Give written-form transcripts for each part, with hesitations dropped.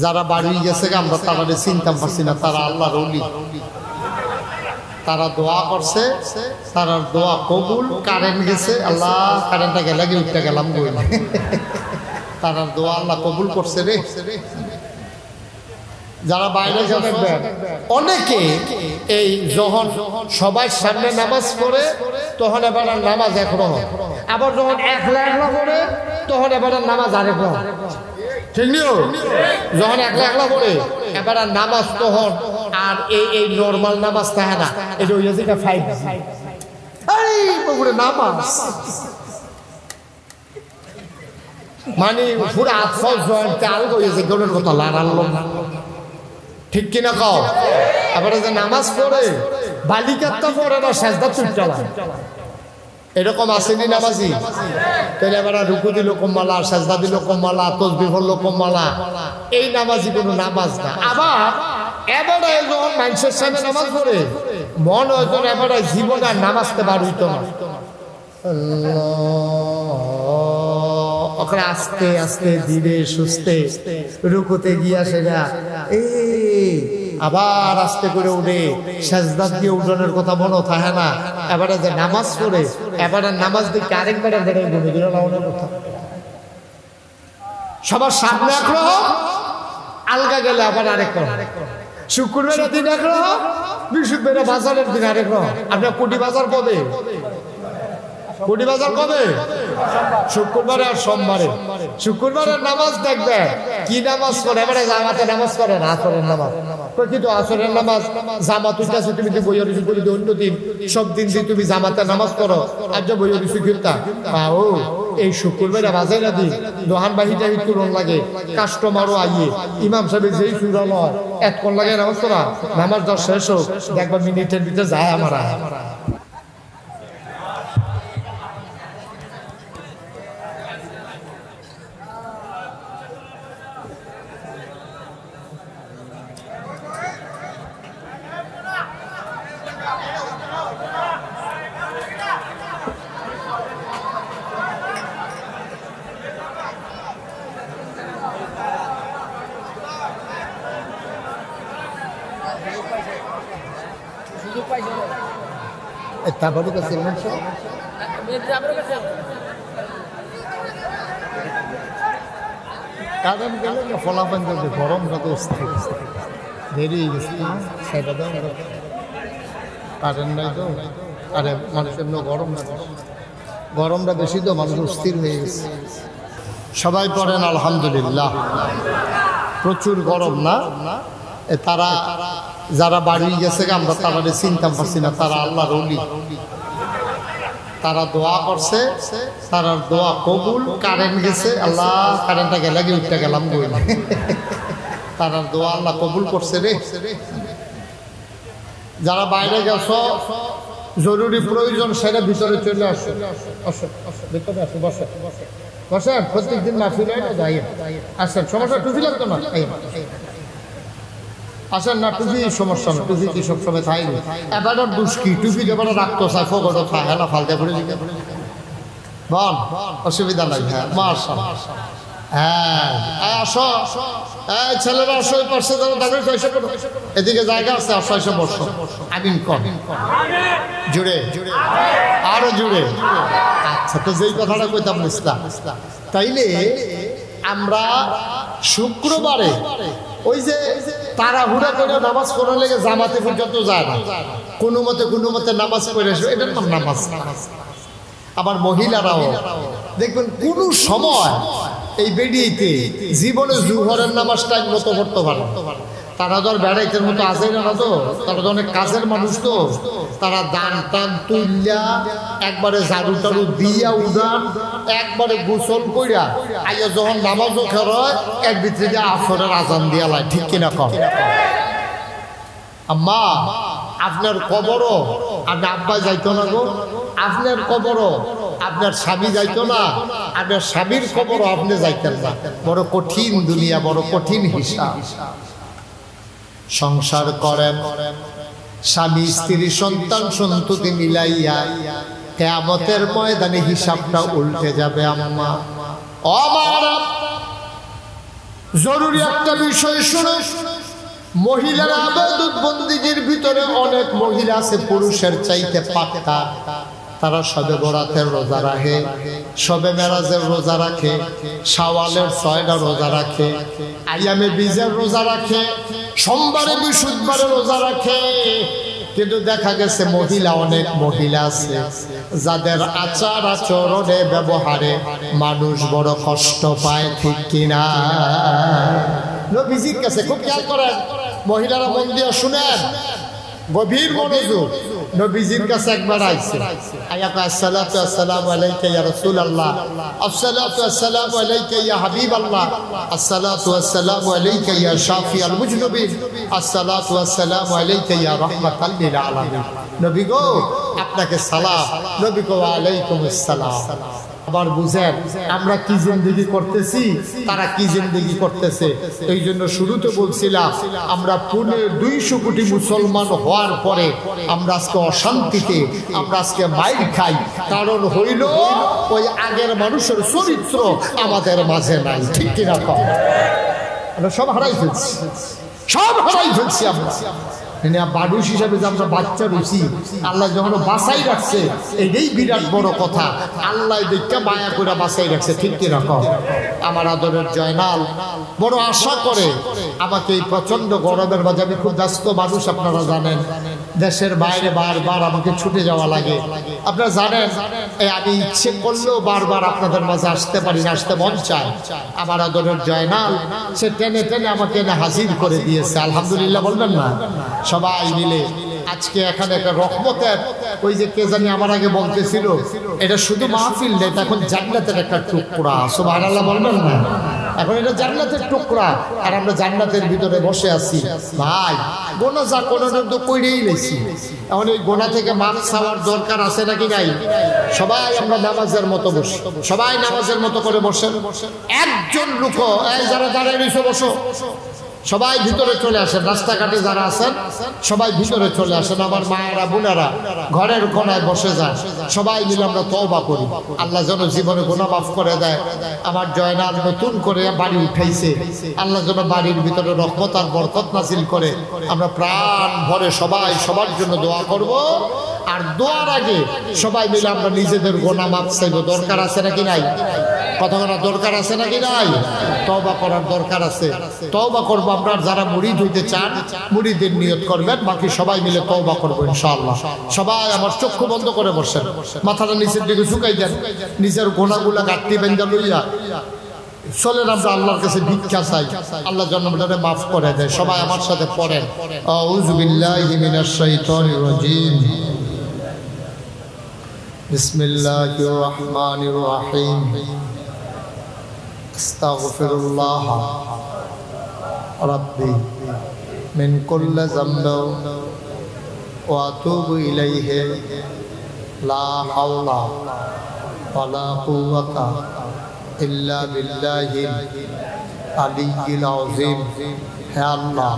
যারা বাড়ি গেছে আমরা তারা চিনতাম পারছি না, তারা আল্লাহর ওলি। তারা দোয়া করছে, তার দোয়া কবুল। কারেন্ট গেছে, আল্লাহ কারেন্টটা গেলে গিয়ে উঠতে গেলাম বই। তার দোয়া আল্লাহ কবুল করছে রে। যারা বাইরে যাবেন অনেকে এই যখন সবার সামনে নামাজ পড়ে তখন এবার নামাজ একরকম, আবার যখন একলা একলা পড়ে তখন এবার নামাজ আরেক রকম। ঠিক নিও, যখন একলা একলা পড়ে এবার নামাজ তখন আর এই নর্মাল নামাজ থাকে না, এটা ওই যে 5G নামাজ মানে পুরো আত্মা জয়েন্ট আলগা হয়েছে গনের কথা লাড়ালো। ঠিক কিনা কও? আবার যে নামাজ পড়ে বালিকাত্তা পড়ে না, সেজদা চুপচালা, এরকম আসেনি নামাজি? তাহলে এবার রুকু দিল কম্মালা, সেজদা দিল কম্মালা, তসবিহ পড়ল কম্মালা, এই নামাজি কোনো নামাজ না। আবার এবারে যখন মানুষের সামনে নামাজ পড়ে মন হয়তো এবারে জীবন আর নামাজতে বার হইত না। ওখানে আস্তে আস্তে ধীরে সুস্থে রুকুতে গিয়া সেটা আবার আস্তে করে উঠে সেজদা দিয়ে উঠানোর কথা মনে থাকে না। এবারে যে নামাজ পড়ে এবারে নামাজ দিকে আরেকবার গুনে দিল লাউনের কথা। সবার সামনে একরকম, আলগা গেলে আবার আরেক রকম। শুক্রবারের দিন একরকম, বৃহস্পতিবার বাজারের দিন আরেক রকম। আপনার কোটি বাজার কবে? কোটি বাজার কবে? শুক্রবারে আর সোমবারে। শুক্রবারের নামাজ দেখবে কি নামাজ করে, এবারে জামাতে নামাজ করে না, আসরের নামাজ। কিন্তু আসরের নামাজ জামাত উঠতেছে, তুমি যে বইয়ের রিসু করি অন্য দিন সব দিন যে তুমি জামাতে নামাজ করো আর যে বইয়ের রিসু কিনতা ও এই শুক্রবারে বাজে না দিন দোহান বাহিটা তুলন লাগে, কাস্টমারও আইয়ে ইমাম সাহেব যেই সুরাল হয় এতক্ষণ লাগে নামাজ করা, নামাজ দশ শেষ হোক দেখবা মিনিটের ভিতরে যায় আমরা। তারপরে কাছে কারণ গেলে না ফলাফল করবে, গরমটা তো অস্থির দেরি হয়ে গেছে না, সেটা দাও কারেন্ট নাই তো। আরে মানুষের গরম না, গরমটা বেশি তো মানুষ অস্থির হয়ে গেছে। সবাই পড়েন আলহামদুলিল্লাহ। প্রচুর গরম না? তারা যারা বাড়ি গেছে আমরা তারা চিনতাম পারছি না, তারা আল্লাহর ওলি। তারা দোয়া করছে, তার দোয়া কবুল। কারেন্ট গেছে, আল্লাহ কারেন্টটা গেলে গিয়ে উঠতে গেলাম বই। তার দোয়া আল্লাহ কবুল করছে রে। যারা বাইরে গেছ জরুরি প্রয়োজন সেটা ভিতরে চলে আসে, ভিতরে আসে, বসে বসেন। প্রত্যেক দিন মাহফিল হয় না, যাই আসেন। সমস্যা টুপি লাগতো না, আসেন না টুপি সমস্যা না, টুপি কি সবসময় থাকবে? এবার দুষ্কি টুপি এবার রাখতো চাই ফগড় থাকে না, ফালতে পড়ে দিকে বল, অসুবিধা নাই। হ্যাঁ মার্শাল, হ্যাঁ আসো ছেলেরা আসো, ওই পাশে দাঁড়িয়ে এসে পড়ো, এদিকে জায়গা আছে, আসো এসে বসো। আমিন কর জুড়ে, আরো জুড়ে। আচ্ছা, তো যেই কথাটা কইতাম ইসলাম, তাইলে আমরা শুক্রবারে ওই যে তাড়াহুড়া করে নামাজ পড়ার লেগে জামাতে পর্যন্ত যায় না, কোনো মতে নামাজ পড়ে এসো, এটার নাম নামাজ। আবার মহিলারাও দেখবেন কোন সময় এই বেরিয়েতে জীবনে জুহরের নামাজ টাইম মতো করতে পারে। তারা তো আর বেড়াইতের মতো আসে না, তো তারা তো অনেক কাজের মানুষ, তো তারা দান টান তুললা একবারে ঝাড়ু টাড়ু দিয়া উদান একবারে গোসল কইরা আইয়া যখন নামাজও খের হয় এক ভিতরে আসরের আজান দিয়া লাই। ঠিক কিনা কম? আম্মা আপনার কবরও আপনার আব্বা যাইতো না গো, আপনার কবরও আপনার স্বামী যাইতো না, আপনার স্বামীর কবরও আপনি যাইতেন না। বড় কঠিন দুনিয়া, বড় কঠিন হিসাব। সংসার করেন স্বামী স্ত্রী সন্তান সন্ততি মিলাইয়া, কিয়ামতের ময়দানে হিসাবটা উল্টে যাবে। আম্মা ও মা, জরুরি একটা বিষয় শুনে, মহিলারা ইবাদত বন্দেগীর ভিতরে অনেক মহিলা আছে পুরুষের চাইতে পাক্কা। তারা শবে বরাতের রোজা রাখে, শবে মেরাজের রোজা রাখে, শাওয়ালের 6টা রোজা রাখে, আইয়ামে বীজের রোজা রাখে, সোমবারে বৃহস্পতিবারে রোজা রাখে। কিন্তু দেখা গেছে মহিলা, অনেক মহিলা আছে যাদের আচার আচরণে ব্যবহারে মানুষ বড় কষ্ট পায়, ঠিক কিনা? নবীজির কাছে খুব খেয়াল করেন, মহিলারা মন দিয়ে শুনেন, গভীর মনোযোগ। নবীজির কাছে একবার আইছে, আয়াকা আসসালাতু আসসালামু আলাইকা ইয়া রাসূলুল্লাহ, আসসালাতু আসসালামু আলাইকা ইয়া হাবিবাল্লাহ, আসসালাতু আসসালামু আলাইকা ইয়া শাফিআল মুজনুবিন, আসসালাতু আসসালামু আলাইকা ইয়া রাহমাতাল লিল আলামিন। নবী গো, আপনাকে সালাম। নবী গো, ওয়া আলাইকুমুস সালাম। আবার বুঝেন আমরা কি জিন্দেগি করতেছি, তারা কি জিন্দেগি করতেছে। এই জন্য শুরুতে বলছিলাম, আমরা পুনে 200 কোটি মুসলমান হওয়ার পরে আমরা আজকে অশান্তিতে, আমরা আজকে মাইর খাই। কারণ হইল ওই আগের মানুষের চরিত্র আমাদের মাঝে নাই, ঠিক কিনা? আমরা সব হারাই ফেলছি, সব হারাই ফেলছি আমরা। মানুষ হিসাবে যে আমরা বাচ্চা রয়েছি, আল্লাহ যখন বাঁচাই রাখছে, এটাই বিরাট বড় কথা। আল্লাহ দেখতে মায়া করে বাঁচাই রাখছে, ঠিক কিরকম? আমার আদরের জয়নাল বড় আশা করে আমাকে এই প্রচন্ড গরমের মাঝে, আমি খুব ব্যস্ত মানুষ, আপনারা জানেন, দেশের বাইরে বারবার আমাকে ছুটে যাওয়া লাগে। আপনারা জানেন, আমি ইচ্ছে করলেও বারবার আপনাদের মাঝে আসতে পারি না, আসতে মন চায়। আমার আদরের জয়নাল সে টেনে টেনে আমাকে এনে হাজির করে দিয়েছে, আলহামদুলিল্লাহ বলবেন না? সবাই মিলে আজকে এখানে একটা রহমতের, ওই যে কে জানি আমার আগে বলতেছিল, এটা শুধু মাহফিল না, এটা এখন জান্নাতের একটা টুকরা। সুবহানাল্লাহ বলবেন না? এখন এটা জান্নাতের টুকরা, আর আমরা জান্নাতের ভিতরে বসে আছি। ভাই গোনা যা কোনো তো কইরেই লেছি, এখন এই গোনা থেকে মাফ চাওয়ার দরকার আছে নাকি নাই? সবাই আমরা নামাজের মতো বসি, সবাই নামাজের মতো করে বসেন। একজন লোক, এই যারা দাঁড়িয়ে রয়েছে বসো, সবাই ভিতরে চলে আসেন। রাস্তাঘাটে যারা আছেন সবাই ভিতরে চলে আসেন। আমার মায়েরা বোনেরা ঘরের কোনায় বসে যান, সবাই মিলে আমরা তওবা করি। আল্লাহ যেন জীবনে গুনাহ মাফ করে দেয়। আমার জয়নাল নতুন করে বাড়ি উঠাইছে, আল্লাহ যেন বাড়ির ভিতরে রহমত আর বরকত নাজিল করে। আমরা প্রাণ ভরে সবাই সবার জন্য দোয়া করব। আর দোয়ার আগে সবাই মিলে আমরা নিজেদের গুনাহ মাফ চাইব। দরকার আছে নাকি নাই? কথা বলার দরকার আছে নাকি নাই? তওবা করার দরকার আছে, তওবা করবো আমরা। যারা মুরিদ হইতে চান মুরিদের নিয়ত করবেন, বাকি সবাই মিলে তওবা করবো ইনশাআল্লাহ। সবাই আমার চক্ষু বন্ধ করে বসেন, মাথাটা নিচের দিকে ঝুঁকাই দেন, নিজের গোনাগুলা গাঁটটি বেঁধে লইয়া চলেন আমরা আল্লাহর কাছে ভিক্ষা চাই, আল্লাহ জন্মটারে মাফ করে দেয়। সবাই আমার সাথে পড়েন, আউযু বিল্লাহি মিনাশ শাইতানির রাজীম, বিসমিল্লাহির রহমানির রহিম, আস্তাগফিরুল্লাহ রাব্বি মিন কুল্লি যামবিন ওয়া আতুবু ইলাইহি, লা হাওলা ওয়ালা কুওয়াতা ইল্লা বিল্লাহিল আলিয়্যিল আযীম। হে আল্লাহ,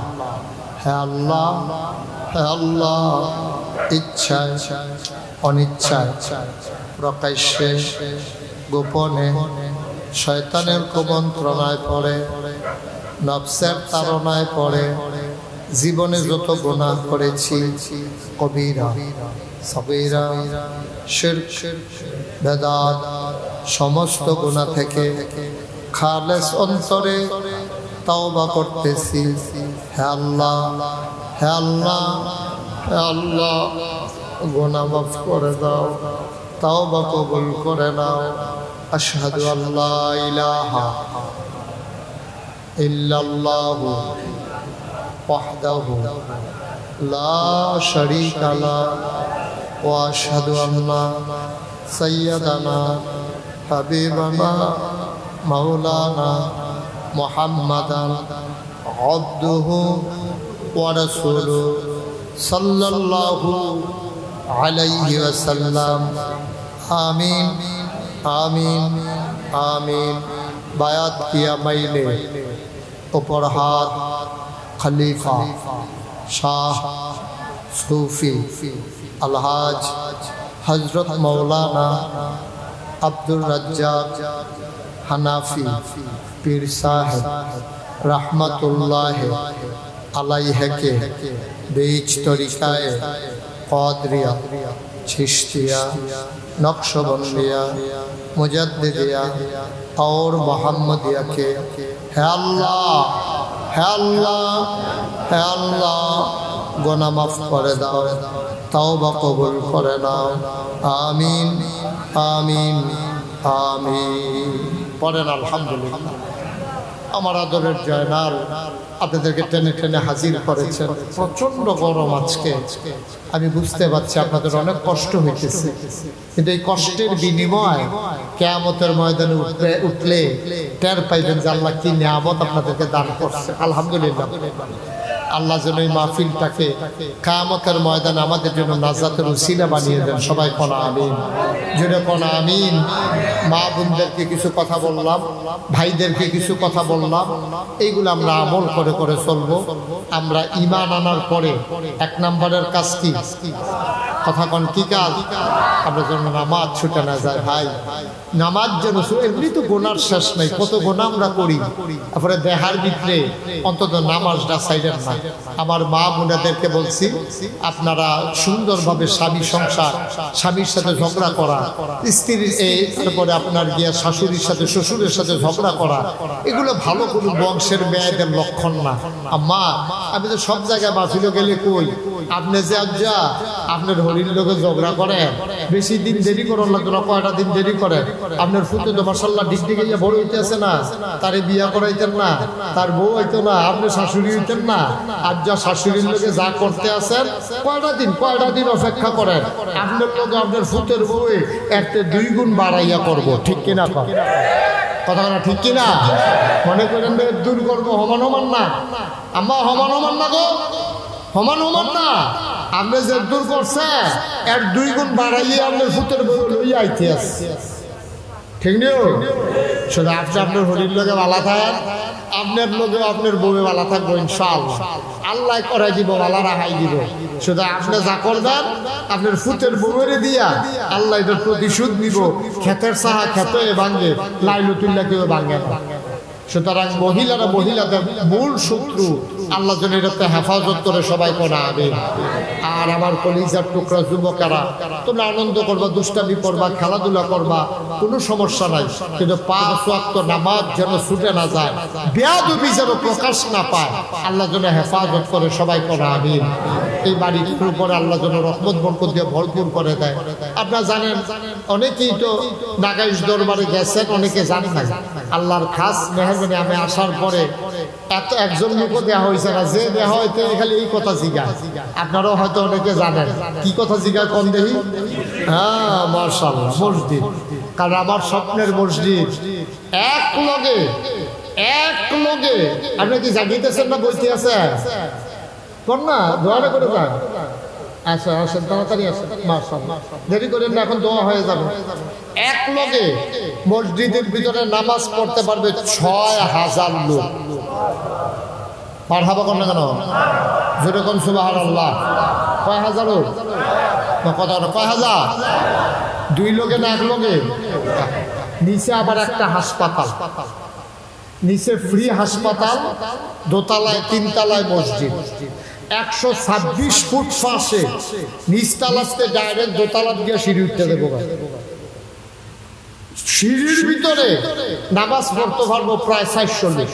হে আল্লাহ, হে আল্লাহ, ইচ্ছায় অনিচ্ছায় প্রকাশ্যে গোপনে শয়তানের কুমন্ত্রণায় পড়ে, নফসের তাড়নায় পড়ে জীবনে যত গুনাহ করেছি, কবিরা সগীরা শিরক বেদাত সমস্ত গুনাহ থেকে খালেস অন্তরে তওবা করতেছি। হে আল্লাহ, হে আল্লাহ, হে আল্লাহ, গুনাহ মাফ করে দাও, তওবা কবুল করে নাও। আশহাদু আল্লা ইলাহা ইল্লাল্লাহু ওয়াহদাহু লা শারীকা লাহু ওয়া আশহাদু আন্না সাইয়্যিদানা হাবিবানা মাওলানা মুহাম্মাদান আবদুহু ওয়া রাসূলুহু সাল্লাল্লাহু আলাইহি ওয়াসাল্লাম। আমিন আমিন আমিন। বায়াত কিয়া মাইলে ऊपर हाथ खलीफा शाह सूफी अलहाज हजरत मौलाना अब्दुल रज्जाक हनाफी पीर साहब रहमतुल्लाह अलैहि के बीच तरीकाए क़ादरिया चिश्तिया नक्शबंदिया मुजद्दिदिया और मोहम्मदिया के है अल्लाह है अल्लाह है अल्लाह गुनाह माफ करे दाओ तौबा कबूल करे नाओ आमीन आमीन आमीन पढ़ेन अल्हम्दुलिल्लाह। আমার আদরের জয়নাল আপনাদেরকে টেনে টেনে হাজির করেছেন। প্রচণ্ড গরম আজকে, আমি বুঝতে পারছি আপনাদের অনেক কষ্ট হইতেছে, কিন্তু এই কষ্টের বিনিময় কিয়ামতের ময়দানে উঠলে টের পাইবেন যে আল্লাহ কি নিয়ামত আপনাদেরকে দান করছে। আলহামদুলিল্লাহ। আল্লাহ যেন এই মাহফিলটাকে কিয়ামতের ময়দানে আমাদের জন্য নাজাতের উসিলা বানিয়ে দেন। সবাই কোন আমিন, জোরে কোন আমিন। মা বোনদেরকে কিছু কথা বললাম, ভাইদেরকে কিছু কথা বললাম, এইগুলো আমরা আমল করে করে চলবো। আমরা ঈমান আনার পরে এক নম্বরের কাজ কি? কথা কোন কি কাজ? আমরা যেন নামাজ ছুটে না যায়। ভাই নামাজ যেন, এমনি তো গোনার শেষ নাই, কত গোনা আমরা করি, তারপরে দেহার ভিতরে অন্তত নামাজটা সাইডের না। আমার মা বোনেদেরকে বলছি, আপনারা সুন্দরভাবে স্বামী সংসার, স্বামীর সাথে ঝগড়া করা, স্ত্রীর তারপরে আপনার গিয়া শাশুড়ির সাথে শ্বশুরের সাথে ঝগড়া করা, এগুলো ভালো কোনো বংশের মেয়েদের লক্ষণ না। আম্মা আমি তো সব জায়গায় মাহফিলে গেলে কই, আপনি যে আজ্জা আপনার হরির লোকে ঝগড়া করেন, বেশি দিন দেরি করার লাগতো না, কয়টা দিন দেরি করেন। আপনার ফুতে তো মাশাআল্লাহ ডিগডিগে বড় হইতে আছে না, তারে বিয়া করাইতেন না, তার বউ হইতো না, আপনি শাশুড়ি হইতেন না। আজ্জা শাশুড়ির লোকে যা করতে আছেন, কয়টা দিন অপেক্ষা করেন, আপনার লোকে আপনার ফুতের বউয়ে একটা 2 গুণ বাড়াইয়া করবো। ঠিক কিনা কথা না? ঠিক কিনা? মনে করেন দূর করবো, সমান সমান না আম্মা, সমান সমান না গো, সমান সমান না। আপনি যে দূর করছে এর 2 গুণ বাড়াইয়ে আপনার ফুতের বউ লইয়া আইতে আছে। ঠিক নিও শুধু আপনি আপনার হরির লোকে ভালো থাকেন, আপনার লোকে আপনার বউয়ে ভালো থাকবো ইনশাআল্লাহ। আল্লাহ করাই দিব, আল্লাহ রাহাই দিব। শুধু আপনি যা করবেন আপনার ফুতের বউরে দিয়া আল্লাহ এটার প্রতিশোধ নিব। ক্ষেতের সাহা খেতে ভাঙ্গে, লাইলুতুল্লাহ কেউ ভাঙ্গে না। সুতরাং মহিলাদের মূল শত্রু, আল্লাহ যেন এটাতে হেফাজত করে। সবাই কোনা আমিন। আর আমার কলিজার টুকরা যুবকেরা, তোমরা আনন্দ করবা, দুষ্টামি করবা, খেলাধুলা করবা, কোনো সমস্যা নাই, কিন্তু 5 ওয়াক্ত নামাজ যেন ছুটে না যায়, বেয়াদবি যেন প্রকাশ না পায়, আল্লাহ যেন হেফাজত করে। সবাই কোনা আমিন। এই বাড়িটির উপরে আল্লাহ যেন রহমত বরকত দিয়ে ভরপুর করে দেয়। আপনারা জানেন অনেকেই তো নাগাইশ দরবারে গেছেন, অনেকে জানেন না। আল্লাহর খাস মেহরবানি, আমি আসার পরে এত একজন লোকও দেওয়া হয়েছে না, যে দেওয়া হয়তো খালি এই কথা জিগায়। আপনারাও হয়তো অনেকে জানেন কি কথা জিগায়, কম দেখি। হ্যাঁ মাশাআল্লাহ, মসজিদ। কারণ আমার স্বপ্নের মসজিদ এক লগে আপনি কি জাগিতেছেন না বলতে আছে কর না, দোয়াটা করে যান। আচ্ছা আসেন, তাড়াতাড়ি আসেন, মাশাআল্লাহ, দেরি করেন না, এখন দোয়া হয়ে যাবে। এক লগে মসজিদের ভিতরে নামাজ পড়তে পারবে 6000 লোক। মারহাবা কর না কেন? যেরকম সুবহানাল্লাহ। কয় হাজার লোক? কথা কয় হাজার? 2 লোকে না 1 লোকে? নিচে আবার একটা হাসপাতাল, নিচে ফ্রি হাসপাতাল, দোতলায় 3 তলায় মসজিদ, 126 ফুট ফাঁসে, নিচতলাতে ডাইরেক্ট দোতলাত গিয়ে সিঁড়ি উঠতে দেবো। সিঁড়ির ভিতরে নামাজ পড়তে পারবো প্রায় 400 লোক।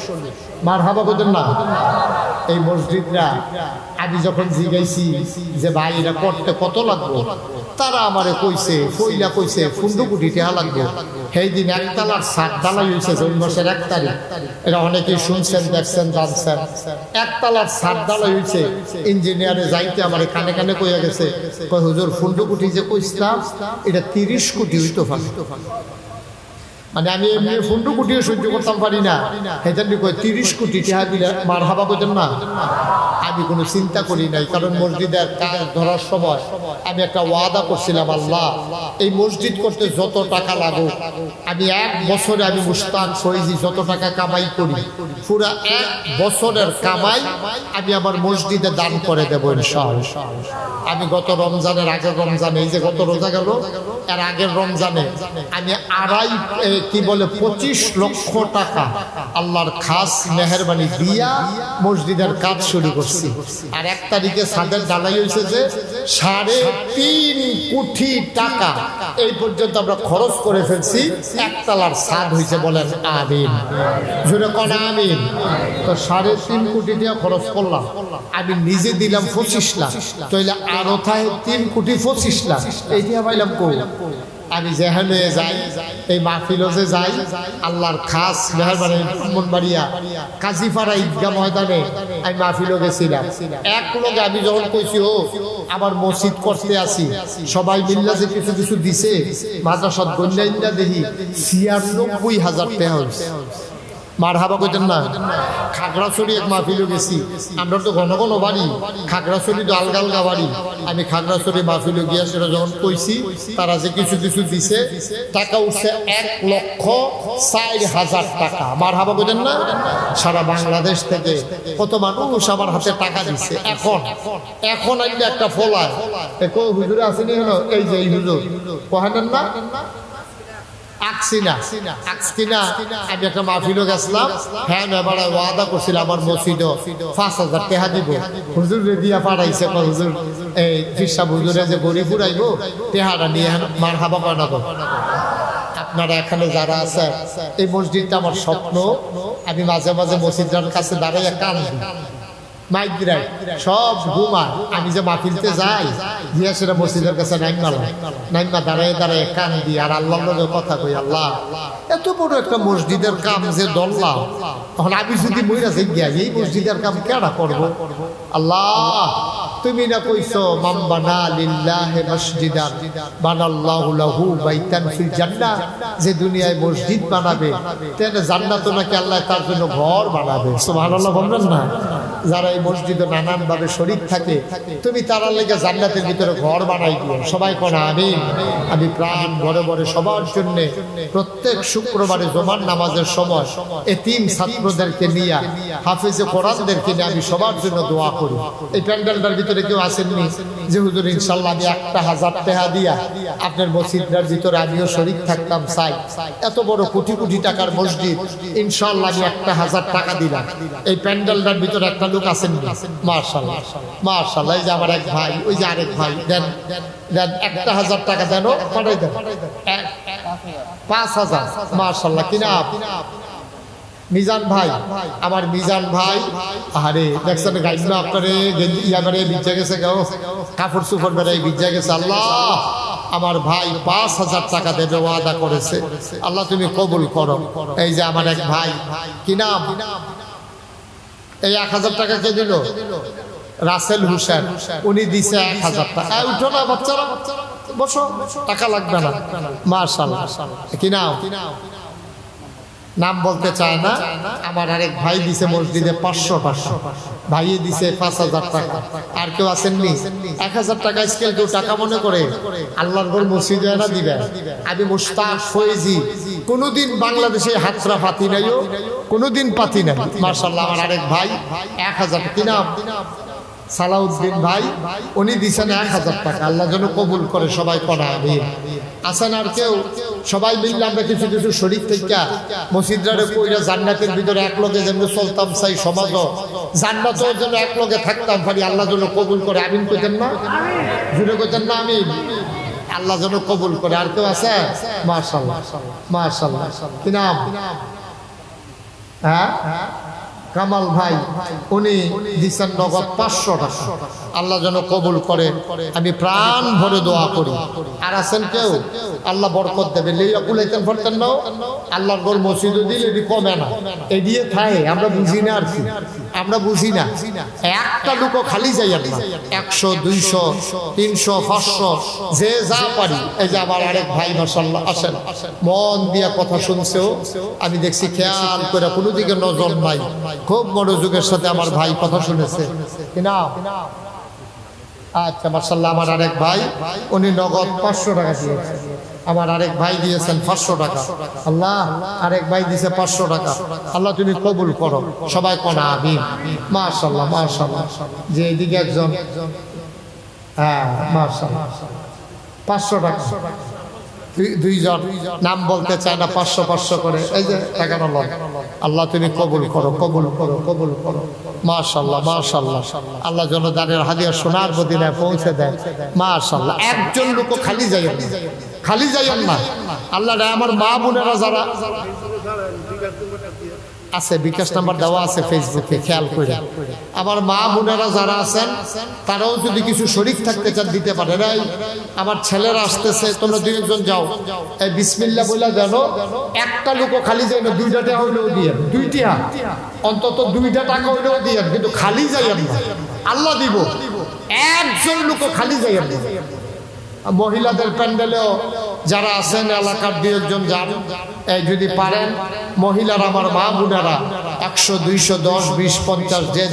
মারহাবা বলেন না? এই মসজিদটা আমি যখন জিজ্ঞাসি যে ভাই এটা করতে কত লাগবে, তারা আমারে কইছে ফুন্ডুকুটি টেহা লাগবে। সেই দিন 1 তলার 7 ঢালাই হয়েছে, জুন মাসের 1 তারিখ। এটা অনেকেই শুনছেন, দেখছেন, জানছেন। 1 তলার 7 ঢালাই হয়েছে। ইঞ্জিনিয়ারে যাইতে আমার কানে কানে কইয়া গেছে, কই হুজুর ফুন্ডুকুটি যে কইছিলাম এটা 30 কোটি হইতো পারে। মানে আমি এমনি ফুন্ডু কুটিও সহ্য করতাম পারি না, হেজানি কয় 30 কোটি টাকা দিলে মারহাবা কইতেন না। আমি কোনো চিন্তা করি নাই, কারণ মসজিদের কাজ ধরার সময় আমি একটা ওয়াদা করছিলাম, আল্লাহ এই মসজিদ করতে যত টাকা লাগুক, আমি 1 বছরে আমি মুস্তাক ফৈজি যত টাকা কামাই করি, পুরা 1 বছরের কামাই আমি আমার মসজিদে দান করে দেবো ইনশাআল্লাহ। আমি গত রমজানের আগের রমজানে, এই যে গত রোজা গেল এর আগের রমজানে আমি 2.5 কি বলে 25 লক্ষ টাকা আল্লাহর খাস মেহেরবানি দিয়া মসজিদের কাজ শুরু করছি। আর 1 তারিখে ছাদের ঢালাই হয়েছে যে 3.5 কোটি টাকা এই পর্যন্ত আমরা খরচ করে ফেলছি। একতলার ছাদ হয়েছে, বলেন আমিন। জোরে কোন আমিন। তো 3.5 কোটি টাকা খরচ করলাম, আমি নিজে দিলাম 25 লাখ, তাইলে আরো থাকে 3 কোটি 25 লাখ। এইটা পাইলাম কই? আমি যেখানে যাই, এই মাহফিলে যে যাই, আল্লাহর খাস মেহেরবানি ব্রাহ্মণবাড়িয়া কাজীপাড়া ঈদগাহ ময়দানে আমি মাহফিলে গেছিলাম। এক লোক আমি যখন কইছি ও আবার মসজিদ করতে আসি, সবাই মিল্লা যে কিছু কিছু দিছে, মাদ্রাসাত গন্যাইন্দা দেখি 96,000 টাকা হয়েছে। মারহাবা কইতেন না? খাগড়াছড়ি এক মাহফিলে গেছি, আমরা তো ঘন ঘন বাড়ি, খাগড়াছড়ি তো আলগা আলগা বাড়ি। আমি খাগড়াছড়ি মাহফিলে গিয়া সেটা যখন কইছি, তারা যে কিছু কিছু দিছে, টাকা উঠছে 1,04,000 টাকা। মারহাবা কইতেন না? সারা বাংলাদেশ থেকে কত মানুষ আমার হাতে টাকা দিচ্ছে। এখন আইলে একটা ফলায় কো হুজুরে আসেনি হল, এই যে এই হুজুর কহেন না আমি একটা মাহফিলে গেছিলাম। হ্যাঁ, এবার ওয়াদা করছিল আমার মসজিদে 5,000 টাকা দিব। হুজুর দিয়া পাঠাইছে, হুজুর এই ফিরসাব হুজুরে যে গরিব উড়াইব টাকাটা নিয়ে মারহাবা বানাবো। আপনারা এখানে যারা আছে, এই মসজিদটা আমার স্বপ্ন। আমি মাঝে মাঝে মসজিদের কাছে দাঁড়াইয়া কান্দি, মাইগ্রাই সব ঘুমায়। আমি যে মাহফিলতে যাই গিয়া সেটা মসজিদের কাছে নাইমা দাঁড়ায় দাঁড়ায় কান্দি আর আল্লাহর কথা কই, আল্লাহ এত বড় একটা মসজিদের কাম যে দল্লাম, তখন আমি যদি মইরা যাই গিয়া এই মসজিদের কাম কেডা করব? আল্লাহ তুমি না কইছো মান বানা লিল্লাহি মসজিদান বানাল্লাহু লাহু বাইতান ফিল জান্নাহ, যে দুনিয়ায় মসজিদ বানাবে তেনে জান্নাতও নাকি আল্লাহ তার জন্য ঘর বানাবে। সুবহানাল্লাহ বলবেন না? যারা এই মসজিদে নানান ভাবে শরীক থাকে, তুমি তারা লেগে জান্নাতের ভিতরে ঘর বানাই দিও। সবাই কোন আমিন। আমি প্রাণ ভরে ভরে সবার জন্য প্রত্যেক শুক্রবারে জুমার নামাজের সময় এতিম ছাত্রদেরকে নিয়ে, হাফেজে কোরআনদেরকে নিয়ে আমি সবার জন্য দোয়া করি। এই প্যান্ডেলটার ভিতরে কেউ আসেননি যে হুজুর ইনশাআল্লাহ আমি 1,000 টাকা দিয়া আপনার মসজিদটার ভিতরে আমিও শরীক থাকতাম চাই? এত বড় কোটি কোটি টাকার মসজিদ, ইনশাআল্লাহ আমি 1,000 টাকা দিলাম। এই প্যান্ডেলটার ভিতরে একটা লোক আসেননি? মাশাআল্লাহ মাশাআল্লাহ। এই যে আমার এক ভাই, ওই যে আরেক ভাই, দেন দেন 1,000 টাকা দেন, পাঠাই দেন 5,000। মাশাআল্লাহ। কি নাম? মিজান ভাই, আমার মিজান ভাই। আরে দেখছেন গাইজনা আপনারে ইয়া করে বিজ্জা গেছে, গাও কাপড় চুপড় বেড়াই বিজ্জা গেছে। আল্লাহ আমার ভাই 5,000 টাকা দেবে ওয়াদা করেছে, আল্লাহ তুমি কবুল করো। এই যে আমার এক ভাই, কি নাম? এই 1,000 টাকা কে দিল? রাসেল হোসেন, উনি দিছে 1,000 টাকা। উঠো না বাচ্চারা, বসো, টাকা লাগবে না। মাশাআল্লাহ। কি নাম? নাম বলতে চায় না। আমার আরেক ভাই দিছে মসজিদে 500 টাকা, ভাইয়ে দিছে 5,000 টাকা। আর কেউ আসেননি? 1,000 টাকা স্কেল কেউ টাকা মনে করে আল্লাহর ঘর মসজিদে না দিবেন। আমি মুশতাক ফয়েজি কোনোদিন বাংলাদেশে হাতরা পাতি নাইও, কোনোদিন পাতি নাই। মাশাআল্লাহ। আমার আরেক ভাই 1,000। কি নাম? সালাউদ্দিন ভাই, উনি দিছেন 1,000 টাকা। আল্লাহ যেন কবুল করে। সবাই পড়া আমিন। আসেন আর কেউ? সবাই মিললে আমরা কিছু কিছু শরীক থেকে মসজিদরে কইরা জান্নাতের ভিতরে এক লগে যেন চলতাম চাই, সমাজও জান্নাতেও যেন এক লগে থাকতাম পারি। আল্লাহ যেন কবুল করে। আমিন কইতেন না? জুড়ে কইতেন না আমিন? আল্লাহ যেন কবুল করে। আর কেউ আছে? মাশাআল্লাহ মাশাআল্লাহ। কি নাম? হ্যাঁ, কামাল ভাই, উনি দিচ্ছেন নগদ 500 টাকা। আল্লাহ যেন কবুল করে। আমি প্রাণ ভরে দোয়া করি। আর আছেন কেউ? আল্লাহ বরকত দেবে। লিয়া কুলাইতেন পারতেন না? আল্লাহর ঘর মসজিদে দিলে এটি কমে না, এদিকে থাকে। আমরা বুঝি না আর কি, আমরা বুঝি না। একটা লোকও খালি যাই না। 100, 200, 300, 500 যে যা পারি। এই যে আমার আরেক ভাই মাশাআল্লাহ আসেন, মন দিয়া কথা শুনছেও আমি দেখছি, খেয়াল করে কোনো দিকে নজর নাই, খুব মনোযোগের সাথে আমার ভাই কথা শুনেছে। কি নাম? আচ্ছা মাশাআল্লাহ। আমার আরেক ভাই, উনি নগদ 500 টাকা দিয়েছেন। আমার আরেক ভাই দিয়েছেন 500 টাকা। আল্লাহ আরেক ভাই দিয়েছে 500 টাকা। আল্লাহ তুমি কবুল করো। সবাই কোনা আমিন। মাশাআল্লাহ মাশাআল্লাহ। যে এদিকে একজন, হ্যাঁ মাশাআল্লাহ, 500 টাকা। দুইজন নাম বলতে চায় না, 500 করে, এই যে 11 লক্ষ। আল্লাহ তুমি কবুল করো, কবুল করো, কবুল করো। মাশাআল্লাহ, মাশাআল্লাহ। আল্লাহ যেন দানের হাদিয়া সোনার মদিনায় পৌঁছে দেয়। মাশাআল্লাহ। একজন লোক খালি যাইয়েন না, খালি যাইয়েন না। আল্লাহ আমার মা বোনেরা যারা আছে, বিকাশ নাম্বার দেওয়া আছে ফেসবুকে, খেয়াল করে। আমার মা বোনেরা যারা আছেন তারাও যদি কিছু শরীক থাকতে চান দিতে পারেন। এই আমার ছেলেরা আসতেছে, তোমরা দুইজন যাও, এই বিসমিল্লাহ বলে জানো, একটা লোকও খালি যায় না, 2টা টাকা হইলেও দিয়ে, 2টা অন্তত 2টা টাকা হইলেও দিয়ে, কিন্তু খালি যাইয়েন না, আল্লাহ দিব। একজন লোকও খালি যাইয়েন না। মহিলাদের প্যান্ডেলেও যারা আছেন এলাকার 2-1 জন যান, এই যদি পারেন মহিলারা, আমার মা বোনেরা 100, 200, 10, 20, 50 যে